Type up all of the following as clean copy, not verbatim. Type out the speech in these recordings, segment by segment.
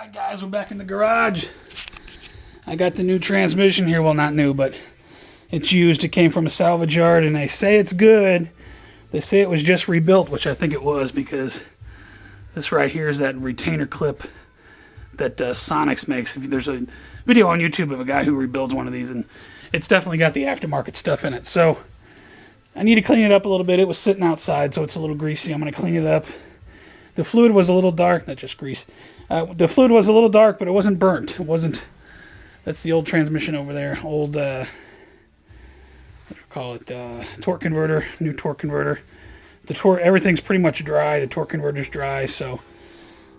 Alright guys, we're back in the garage. I got the new transmission here. Well, not new, but it's used. It came from a salvage yard, and they say it's good. They say it was just rebuilt, which I think it was, because this right here is that retainer clip that Sonics makes. There's a video on YouTube of a guy who rebuilds one of these, and it's definitely got the aftermarket stuff in it. So I need to clean it up a little bit. It was sitting outside, so it's a little greasy. I'm going to clean it up. The fluid was a little dark, not just grease. The fluid was a little dark, but it wasn't burnt. It wasn't. That's the old transmission over there. Old, what do you call it? Torque converter, new torque converter. The torque, everything's pretty much dry. The torque converter's dry, so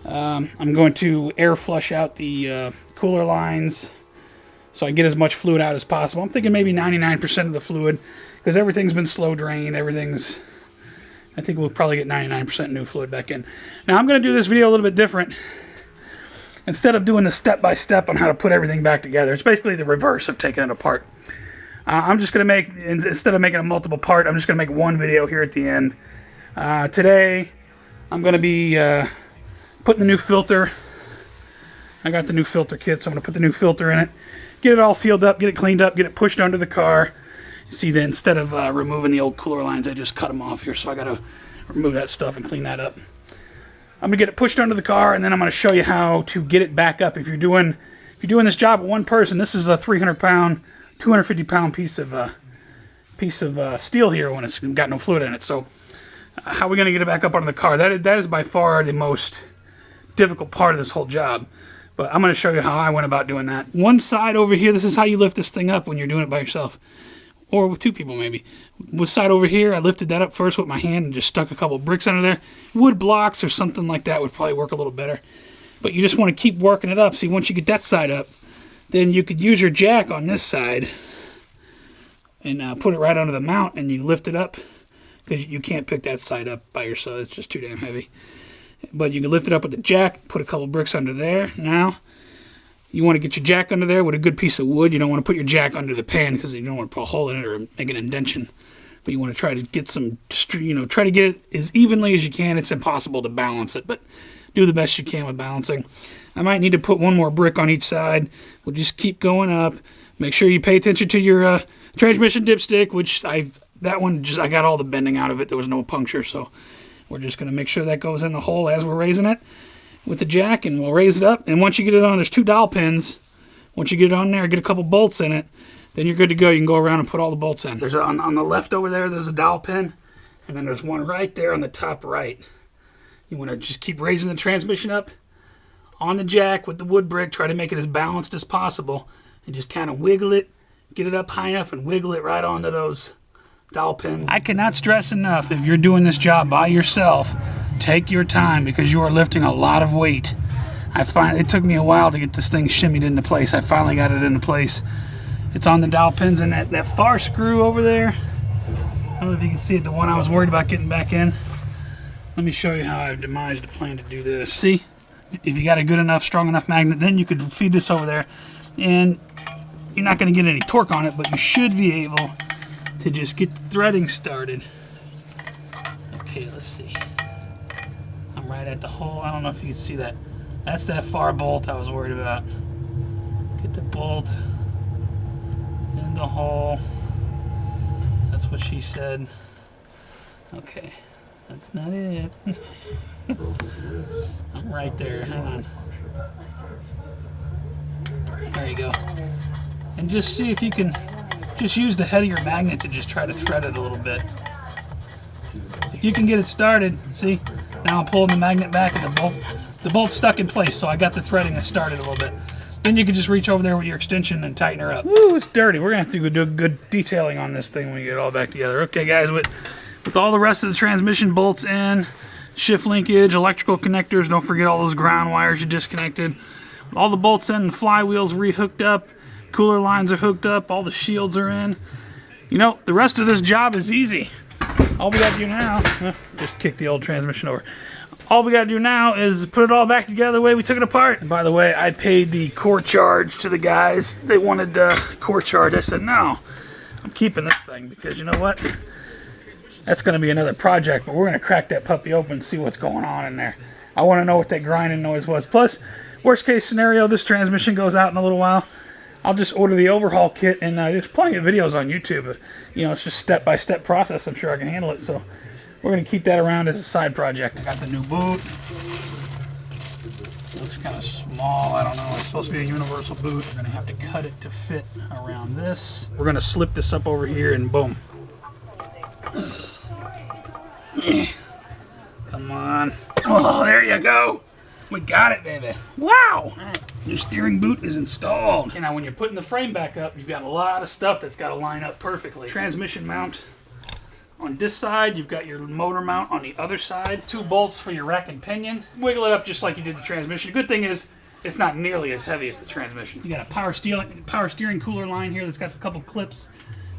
I'm going to air flush out the cooler lines so I get as much fluid out as possible. I'm thinking maybe 99% of the fluid, because everything's been slow drained. I think we'll probably get 99% new fluid back in. Now I'm going to do this video a little bit different. Instead of doing the step-by-step on how to put everything back together, it's basically the reverse of taking it apart. I'm just going to make, instead of making a multiple part, I'm just going to make one video here at the end. Today, I'm going to be putting the new filter. I got the new filter kit, so I'm going to put the new filter in it. Get it all sealed up, get it cleaned up, get it pushed under the car. See that instead of removing the old cooler lines, I just cut them off here, so I got to remove that stuff and clean that up. I'm gonna get it pushed under the car, and then I'm gonna show you how to get it back up. If you're doing this job with one person, this is a 300-pound, 250-pound piece of steel here when it's got no fluid in it. So how are we gonna get it back up under the car? That is by far the most difficult part of this whole job. But I'm gonna show you how I went about doing that. One side over here, this is how you lift this thing up when you're doing it by yourself. Or with two people, maybe. This side over here, I lifted that up first with my hand and just stuck a couple bricks under there. Wood blocks or something like that would probably work a little better. But you just want to keep working it up. See, once you get that side up, then you could use your jack on this side and put it right under the mount, and you lift it up, because you can't pick that side up by yourself. It's just too damn heavy. But you can lift it up with the jack, put a couple bricks under there. Now, you want to get your jack under there with a good piece of wood. You don't want to put your jack under the pan, because you don't want to put a hole in it or make an indentation. But you want to try to get some, try to get it as evenly as you can. It's impossible to balance it, but do the best you can with balancing. I might need to put one more brick on each side. We'll just keep going up. Make sure you pay attention to your transmission dipstick, which I got all the bending out of it. There was no puncture, so we're just going to make sure that goes in the hole as we're raising it with the jack, and we'll raise it up. And once you get it on, there's 2 dowel pins. Once you get it on there, get a couple bolts in it, then you're good to go. You can go around and put all the bolts in. There's on the left over there, there's a dowel pin, and then there's one right there on the top right. You want to just keep raising the transmission up on the jack with the wood brick. Try to make it as balanced as possible, and just kind of wiggle it, get it up high enough, and wiggle it right onto those dowel pins. I cannot stress enough, if you're doing this job by yourself, take your time, because you are lifting a lot of weight. It took me a while to get this thing shimmied into place. I finally got it into place. It's on the dowel pins, and that far screw over there, I don't know if you can see it, the one I was worried about getting back in. Let me show you how I've demised the plan to do this. See, if you got a good enough, strong enough magnet, then you could feed this over there, and you're not going to get any torque on it, but you should be able to just get the threading started. Okay, let's see. I'm right at the hole. I don't know if you can see that. That's that far bolt I was worried about. Get the bolt in the hole. That's what she said. Okay, that's not it. I'm right there. Hang on. There you go. And just see if you can just use the head of your magnet to just try to thread it a little bit. If you can get it started, see? Now I'm pulling the magnet back, and the bolt's stuck in place, so I got the threading that started a little bit. Then you can just reach over there with your extension and tighten her up. Woo, it's dirty. We're going to have to do good detailing on this thing when we get it all back together. Okay, guys, with all the rest of the transmission bolts in, shift linkage, electrical connectors, don't forget all those ground wires you disconnected. With all the bolts in, the flywheels re-hooked up, cooler lines are hooked up, all the shields are in. You know, the rest of this job is easy. All we got to do now, just kick the old transmission over. All we got to do now is put it all back together the way we took it apart. And by the way, I paid the core charge to the guys. They wanted core charge. I said, no, I'm keeping this thing, because you know what? That's going to be another project, but we're going to crack that puppy open and see what's going on in there. I want to know what that grinding noise was. Plus, Worst case scenario, this transmission goes out in a little while. I'll just order the overhaul kit, and there's plenty of videos on YouTube. But, you know, it's just step-by-step process. I'm sure I can handle it. So we're going to keep that around as a side project. I got the new boot. Looks kind of small. I don't know. It's supposed to be a universal boot. We're going to have to cut it to fit around this. We're going to slip this up over here, and boom. Come on. Oh, there you go. We got it, baby. Wow. Your steering boot is installed. Okay, now when you're putting the frame back up, you've got a lot of stuff that's got to line up perfectly. Transmission mount on this side. You've got your motor mount on the other side. 2 bolts for your rack and pinion. Wiggle it up just like you did the transmission. The good thing is it's not nearly as heavy as the transmission. You got a power steering cooler line here that's got a couple clips.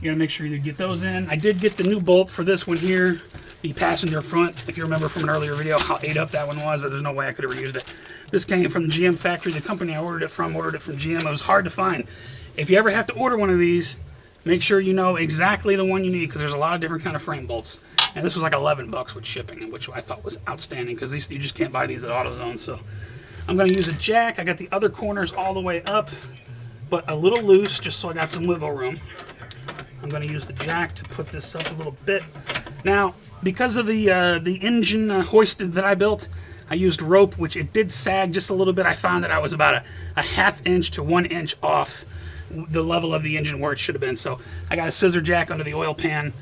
You gotta make sure you get those in. I did get the new bolt for this one here, the passenger front. If you remember from an earlier video how ate up that one was, there's no way I could have reused it. This came from the GM factory. The company I ordered it from GM. It was hard to find. If you ever have to order one of these, make sure you know exactly the one you need, because there's a lot of different kind of frame bolts. And this was like 11 bucks with shipping, which I thought was outstanding, because you just can't buy these at AutoZone. So I'm gonna use a jack. I got the other corners all the way up, but a little loose, just so I got some wiggle room. I'm going to use the jack to put this up a little bit. Now, because of the engine hoisted that I built, I used rope, which it did sag just a little bit. I found that I was about a ½ inch to 1 inch off the level of the engine where it should have been. So I got a scissor jack under the oil pan,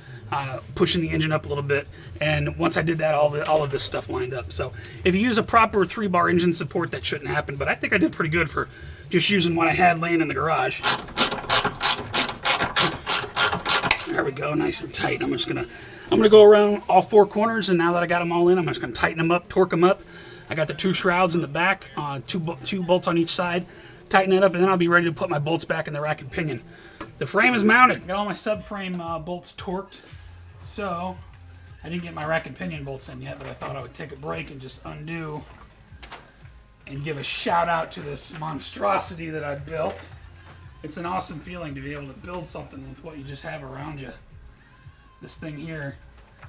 pushing the engine up a little bit. And once I did that, all of this stuff lined up. So if you use a proper 3-bar engine support, that shouldn't happen. But I think I did pretty good for just using what I had laying in the garage. There we go, nice and tight. I'm gonna go around all 4 corners, and now that I got them all in, I'm just gonna tighten them up, torque them up. I got the 2 shrouds in the back, 2 bolts on each side. Tighten that up, and then I'll be ready to put my bolts back in the rack and pinion. The frame is mounted. Got all my subframe bolts torqued, so I didn't get my rack and pinion bolts in yet, but I thought I would take a break and just undo and give a shout out to this monstrosity that I built. It's an awesome feeling to be able to build something with what you just have around you. This thing here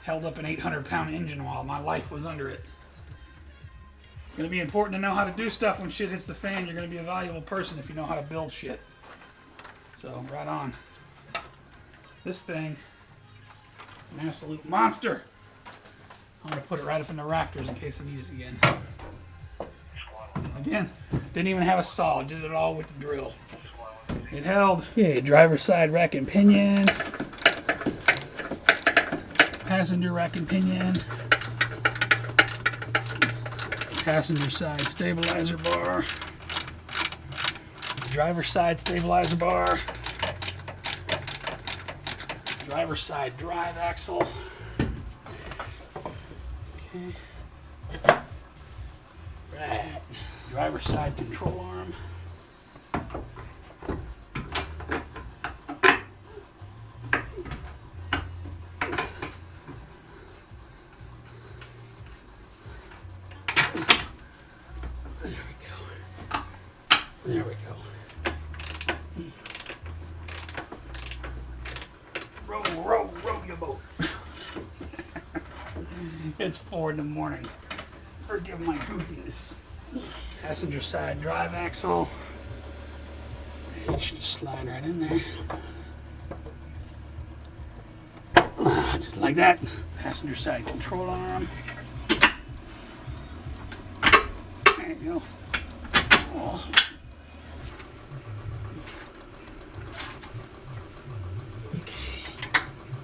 held up an 800-pound engine while my life was under it. It's going to be important to know how to do stuff when shit hits the fan. You're going to be a valuable person if you know how to build shit. So, right on. This thing, an absolute monster. I'm going to put it right up in the rafters in case I need it again. Again, didn't even have a saw. Did it all with the drill. It held. Okay, driver's side rack and pinion. Passenger rack and pinion. Passenger side stabilizer bar. Driver's side stabilizer bar. Driver's side drive axle. Okay. Right. Driver's side control arm. There we go. Row your boat. It's 4 in the morning. Forgive my goofiness. Passenger side drive axle. Just slide right in there. Just like that. Passenger side control arm. There you go. Oh.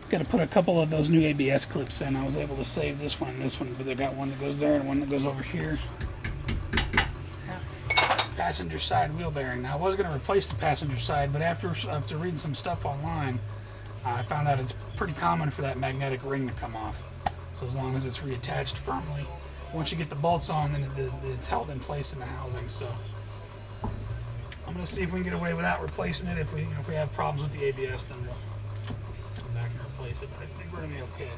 Got to put a couple of those new ABS clips in. I was able to save this one, but they got one that goes there and one that goes over here. Passenger side wheel bearing. Now I was going to replace the passenger side, but after reading some stuff online, I found out it's pretty common for that magnetic ring to come off. So as long as it's reattached firmly, once you get the bolts on, then it's held in place in the housing. So I'm going to see if we can get away without replacing it. If we have problems with the ABS, then we'll come back and replace it. But I think we're going to be okay.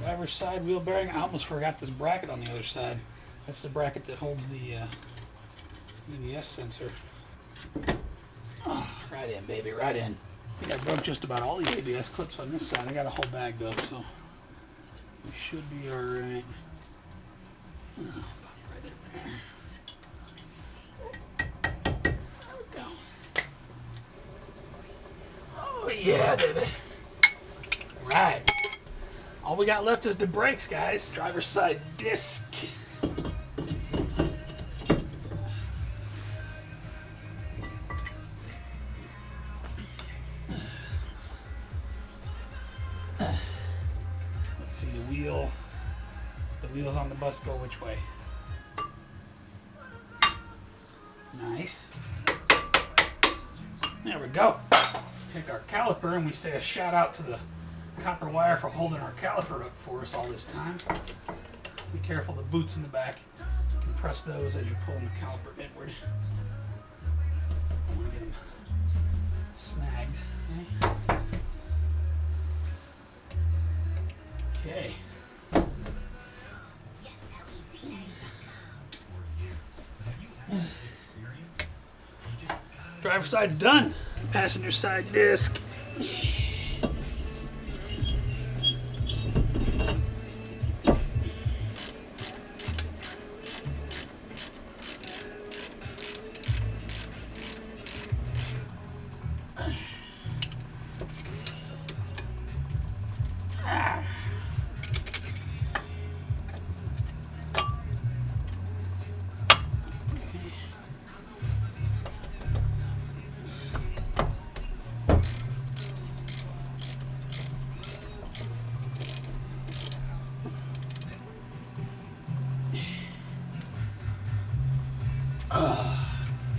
Driver's side wheel bearing. I almost forgot this bracket on the other side. That's the bracket that holds the ABS sensor. Oh, right in, baby, right in. I think I broke just about all the ABS clips on this side. I got a whole bag though, so we should be alright. Oh yeah, baby. Right. All we got left is the brakes, guys. Driver's side disc. Let's see the wheel. The wheels on the bus go which way? Nice. There we go. Take our caliper and we say a shout out to the copper wire for holding our caliper up for us all this time. Be careful, the boots in the back. Compress those as you're pulling the caliper inward. I want to get them snagged. Okay. Driver's side's done. Passenger side disc.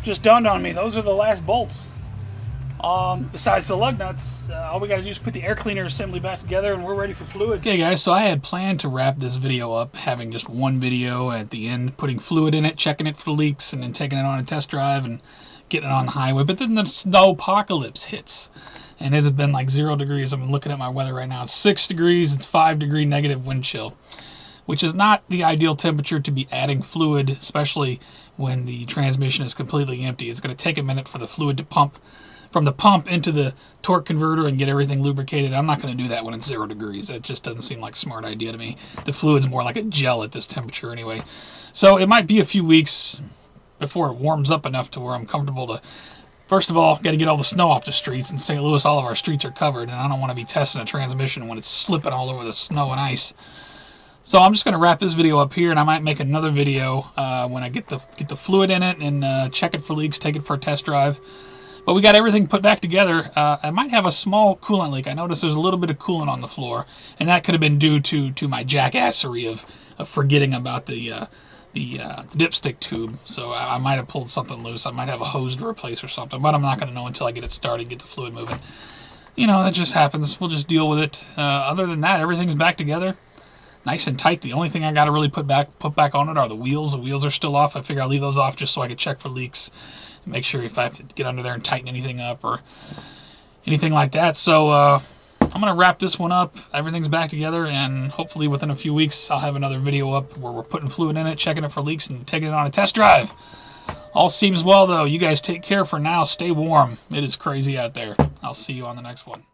Just dawned on me, those are the last bolts. Besides the lug nuts, all we got to do is put the air cleaner assembly back together and we're ready for fluid. Okay guys, so I had planned to wrap this video up having just one video at the end, putting fluid in it, checking it for leaks, and then taking it on a test drive and getting it on the highway. But then the snowpocalypse hits. And it has been like 0 degrees. I'm looking at my weather right now. It's 6 degrees, it's 5-degree negative wind chill, which is not the ideal temperature to be adding fluid, especially when the transmission is completely empty. It's going to take a minute for the fluid to pump from the pump into the torque converter and get everything lubricated. I'm not going to do that when it's 0 degrees. That just doesn't seem like a smart idea to me. The fluid's more like a gel at this temperature anyway. So it might be a few weeks before it warms up enough to where I'm comfortable to... First of all, got to get all the snow off the streets. In St. Louis, all of our streets are covered, and I don't want to be testing a transmission when it's slipping all over the snow and ice. So I'm just going to wrap this video up here, and I might make another video when I get the fluid in it and check it for leaks, take it for a test drive. But we got everything put back together. I might have a small coolant leak. I noticed there's a little bit of coolant on the floor, and that could have been due to my jackassery of forgetting about the dipstick tube. So I might have pulled something loose. I might have a hose to replace or something, but I'm not going to know until I get it started, get the fluid moving. You know, that just happens. We'll just deal with it. Other than that, everything's back together. Nice and tight. The only thing I got to really put back on it are the wheels. The wheels are still off. I figure I'll leave those off just so I can check for leaks. Make sure if I have to get under there and tighten anything up or anything like that. So I'm going to wrap this one up. Everything's back together, and hopefully within a few weeks I'll have another video up where we're putting fluid in it, checking it for leaks, and taking it on a test drive. All seems well, though. You guys take care for now. Stay warm. It is crazy out there. I'll see you on the next one.